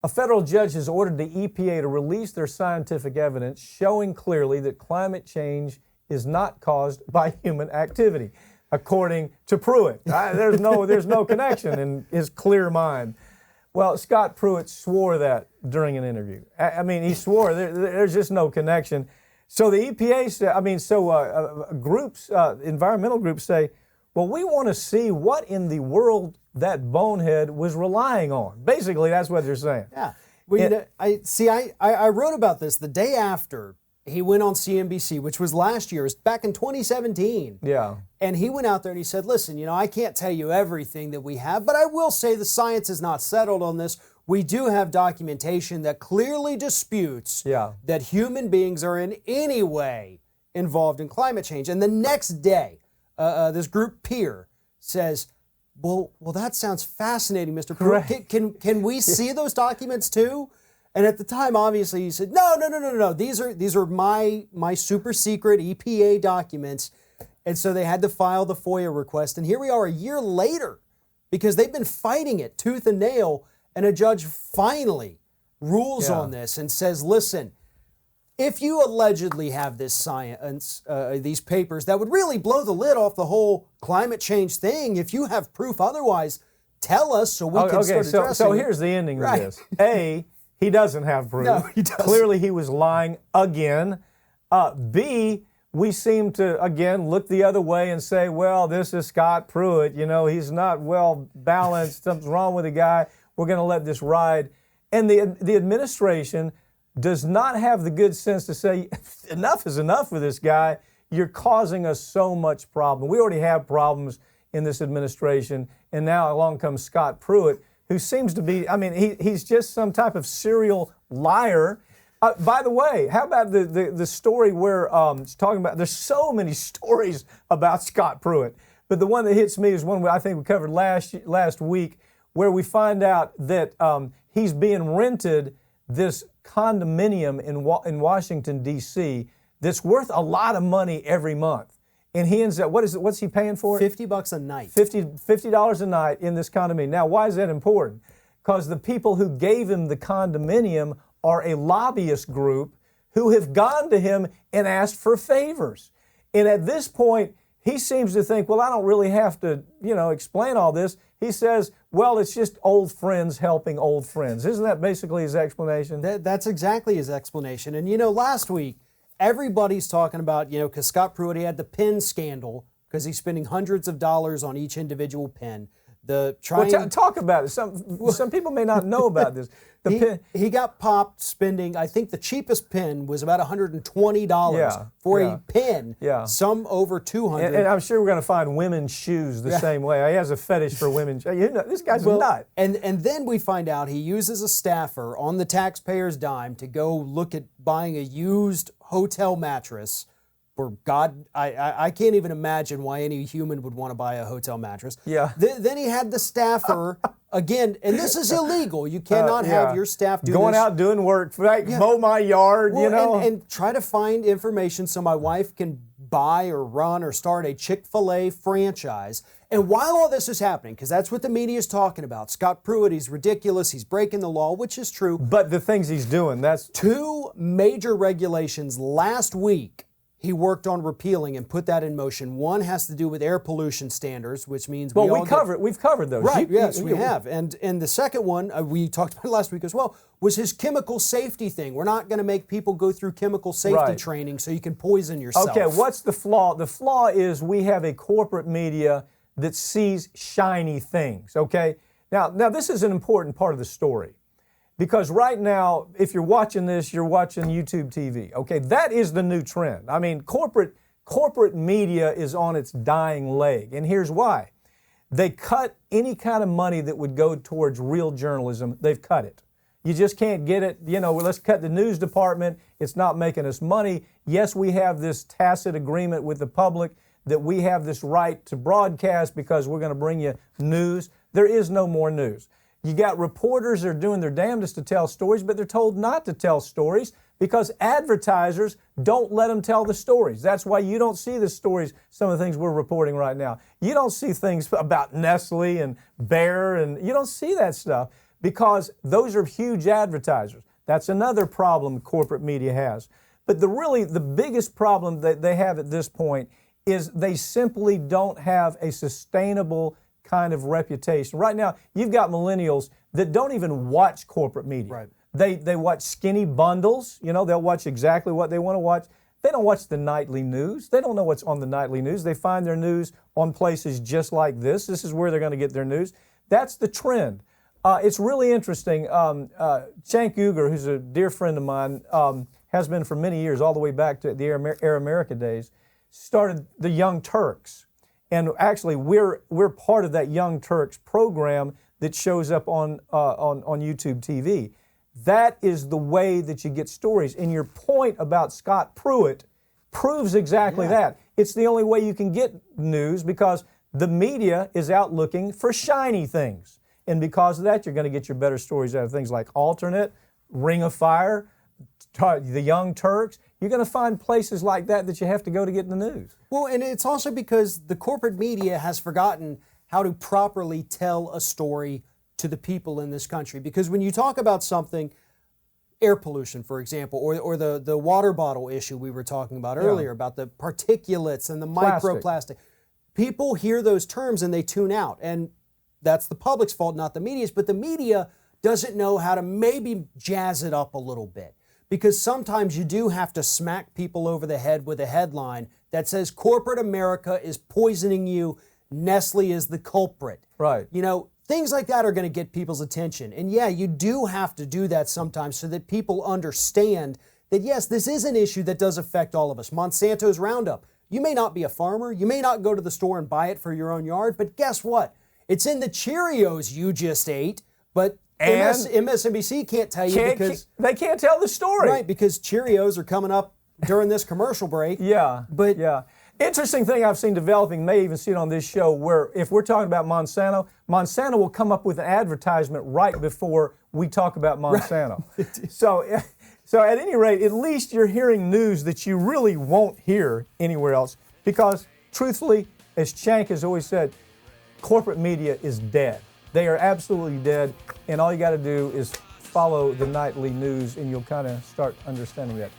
A federal judge has ordered the EPA to release their scientific evidence showing clearly that climate change is not caused by human activity, according to Pruitt. There's no connection in his clear mind. Well, Scott Pruitt swore that during an interview. I mean, he swore there's just no connection. So the EPA said, environmental groups say, well, we want to see what in the world that bonehead was relying on. Basically, that's what they're saying. Yeah. Well, I wrote about this the day after he went on CNBC, which was last year, back in 2017. Yeah. And he went out there and he said, listen, I can't tell you everything that we have, but I will say the science is not settled on this. We do have documentation that clearly disputes that human beings are in any way involved in climate change. And the next day, this group Peer says, well, that sounds fascinating, Mr. Pruitt. Can we see those documents too? And at the time, obviously, he said, no. These are my super secret EPA documents. And so they had to file the FOIA request. And here we are a year later, because they've been fighting it tooth and nail. And a judge finally rules on this and says, listen, if you allegedly have this science, these papers that would really blow the lid off the whole climate change thing, if you have proof otherwise, tell us so we can start addressing So it. here's the ending of this. A, he doesn't have proof. No, he doesn't. Clearly he was lying again. B, we seem to, again, look the other way and say, well, this is Scott Pruitt. He's not well balanced. Something's wrong with the guy. We're going to let this ride. And the administration does not have the good sense to say, enough is enough with this guy. You're causing us so much problem. We already have problems in this administration. And now along comes Scott Pruitt, who seems to be, he's just some type of serial liar. By the way, how about the story where it's talking about, there's so many stories about Scott Pruitt, but the one that hits me is one I think we covered last week, where we find out that he's being rented this condominium in Washington, D.C. that's worth a lot of money every month. And he ends up, what's he paying for it? $50 a night. $50 a night in this condominium. Now, why is that important? Because the people who gave him the condominium are a lobbyist group who have gone to him and asked for favors. And at this point, he seems to think, well, I don't really have to, explain all this. He says, well, it's just old friends helping old friends. Isn't that basically his explanation? That's exactly his explanation. And, last week, everybody's talking about, because Scott Pruitt, he had the pen scandal because he's spending hundreds of dollars on each individual pen. Talk about it. Some people may not know about this. He got popped spending, I think the cheapest pen was about $120 for a pen. Yeah. Some over $200. And I'm sure we're going to find women's shoes the same way. He has a fetish for women's shoes. This guy's a nut. And then we find out he uses a staffer on the taxpayer's dime to go look at buying a used hotel mattress. For God, I can't even imagine why any human would want to buy a hotel mattress. Yeah. Then he had the staffer, again, and this is illegal. You cannot have your staff going out doing work, mow my yard, And try to find information so my wife can buy or run or start a Chick-fil-A franchise. And while all this is happening, because that's what the media is talking about, Scott Pruitt, he's ridiculous, he's breaking the law, which is true. But the things he's doing, that's... 2 major regulations last week he worked on repealing and put that in motion. One has to do with air pollution standards, which means we've covered those. Right, yes, we have. And the second one, we talked about last week as well, was his chemical safety thing. We're not going to make people go through chemical safety training so you can poison yourself. Okay, what's the flaw? The flaw is we have a corporate media that sees shiny things, okay? Now this is an important part of the story. Because right now, if you're watching this, you're watching YouTube TV. Okay, that is the new trend. Corporate media is on its dying leg, and here's why. They cut any kind of money that would go towards real journalism. They've cut it. You just can't get it. Let's cut the news department. It's not making us money. Yes, we have this tacit agreement with the public that we have this right to broadcast because we're going to bring you news. There is no more news. You got reporters that are doing their damnedest to tell stories, but they're told not to tell stories because advertisers don't let them tell the stories. That's why you don't see the stories, some of the things we're reporting right now. You don't see things about Nestle and Bayer, and you don't see that stuff because those are huge advertisers. That's another problem corporate media has. But the biggest problem that they have at this point is they simply don't have a sustainable kind of reputation. Right now, you've got millennials that don't even watch corporate media. Right. They watch skinny bundles. You know, they'll watch exactly what they want to watch. They don't watch the nightly news. They don't know what's on the nightly news. They find their news on places just like this. This is where they're going to get their news. That's the trend. It's really interesting. Cenk Uygur, who's a dear friend of mine, has been for many years, all the way back to the Air America days, started the Young Turks. And actually, we're part of that Young Turks program that shows up on YouTube TV. That is the way that you get stories. And your point about Scott Pruitt proves exactly that. It's the only way you can get news because the media is out looking for shiny things. And because of that, you're going to get your better stories out of things like Alternate, Ring of Fire, the Young Turks. You're going to find places like that you have to go to get the news. Well, and it's also because the corporate media has forgotten how to properly tell a story to the people in this country. Because when you talk about something, air pollution, for example, or the water bottle issue we were talking about earlier, about the particulates and the microplastic, people hear those terms and they tune out. And that's the public's fault, not the media's. But the media doesn't know how to maybe jazz it up a little bit. Because sometimes you do have to smack people over the head with a headline that says corporate America is poisoning you, Nestle is the culprit. Right. You know, things like that are going to get people's attention. And yeah, you do have to do that sometimes so that people understand that yes, this is an issue that does affect all of us. Monsanto's Roundup. You may not be a farmer, you may not go to the store and buy it for your own yard, but guess what? It's in the Cheerios you just ate, but MSNBC can't tell you because they can't tell the story. Right, because Cheerios are coming up during this commercial break. But interesting thing I've seen developing, may even see it on this show, where if we're talking about Monsanto will come up with an advertisement right before we talk about Monsanto. Right. So at any rate, at least you're hearing news that you really won't hear anywhere else because, truthfully, as Cenk has always said, corporate media is dead. They are absolutely dead, and all you got to do is follow the nightly news, and you'll kind of start understanding that.